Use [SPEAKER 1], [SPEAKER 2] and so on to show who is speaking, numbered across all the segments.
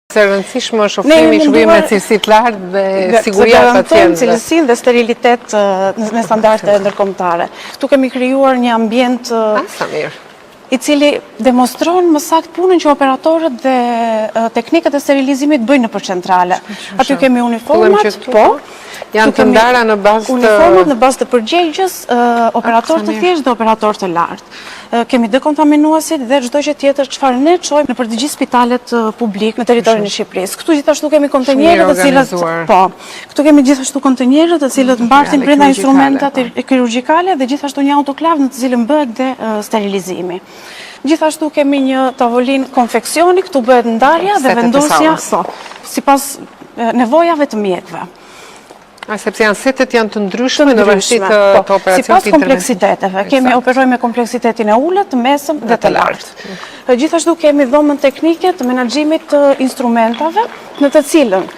[SPEAKER 1] Se rëndësishme është ofrimi i shërbimeve me cilësi të lartë dhe siguria e pacientëve.
[SPEAKER 2] Cilësinë dhe sterilitet me standarde ndërkombëtare. Këtu kemi krijuar një ambient i cili demonstron më saktë punën që operatorët dhe teknikët e sterilizimit bëjnë nëpër centrale. Aty kemi uniformat,
[SPEAKER 1] janë të ndara në bazë të
[SPEAKER 2] uniformat në bazë të përgjegjës, operator të thjeshtë dhe operator të lartë. Kemi dekontaminuesit dhe çdo gjë tjetër çfarë ne çojmë nëpër të gjithë spitalet publik në territorin e Shqipërisë. Këtu gjithashtu kemi kontenierë të cilët këtu kemi gjithashtu kontenierë të cilët mbartin brenda instrumentat kirurgjikale dhe gjithashtu një autoklav në të cilën bëhet dhe sterilizimi. Gjithashtu kemi një tavolinë konfeksioni, këtu bëhet ndarja dhe vendosja sipas nevojave të mjekëve.
[SPEAKER 1] Sepse setet janë të ndryshme në vazhdim të operacionit.
[SPEAKER 2] Sipas kompleksiteteve, kemi operojmë me kompleksitetin e ulët, të mesëm dhe të lartë. Gjithashtu kemi dhomën teknike të menaxhimit të instrumentave, në të cilën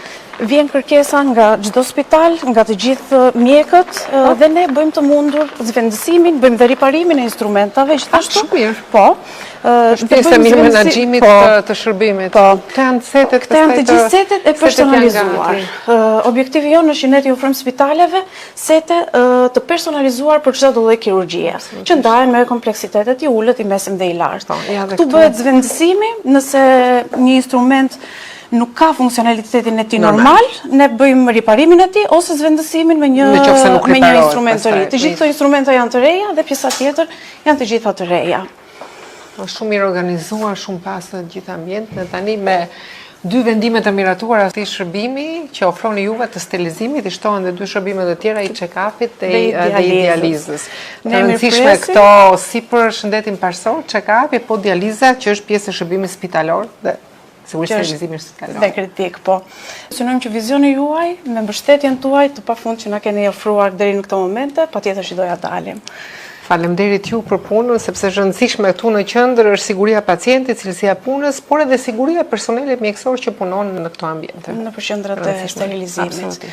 [SPEAKER 2] vjen kërkesa nga çdo spital, nga të gjithë mjekët dhe ne bëjmë të mundur zvendësimin, bëjmë dhe riparimin e instrumentave, gjithashtu.
[SPEAKER 1] Është pjesë e menaxhimit të shërbimit. Këto janë setet
[SPEAKER 2] të gjithë setet e personalizuar. Objektivi jonë është që ne t'i ofrojmë spitaleve sete të personalizuar për çdo lloj kirurgjie, që ndahen me kompleksitetet i ulët, i mesëm dhe i lartë. Këtu bëhet zvendësimi nëse një instrument nuk ka funksionalitetin e tij normal, ne bëjmë riparimin e tij ose zvendësimin me një instrument të ri. Të gjitha instrumenta janë të reja dhe pjesa tjetër janë të gjitha të reja.
[SPEAKER 1] Është shumë mirë organizuar, shumë pas në gjithë ambientin. Tani me dy vendime të miratuara të shërbimi që ofroni juve të sterilizimit, i shtohen dhe dy shërbime të tjera, i check-upit dhe i dializës. Të rëndësishme këto si për shëndetin parsorë, check-upi, po dializa që është pjesë e shërbimit spitalor dhe
[SPEAKER 2] dhe kritik, po. Synojmë që vizioni juaj, me mbështetjen tuaj të pafund që na keni ofruar deri në këto momente, patjetër që doja dalim.
[SPEAKER 1] Faleminderit ju për punën, sepse është rëndësishme këtu në qendër është siguria e pacientit, cilësia e punës, por edhe siguria e personelit mjekësor që punon në këto ambiente.
[SPEAKER 2] Në përqendrat e sterilizimit.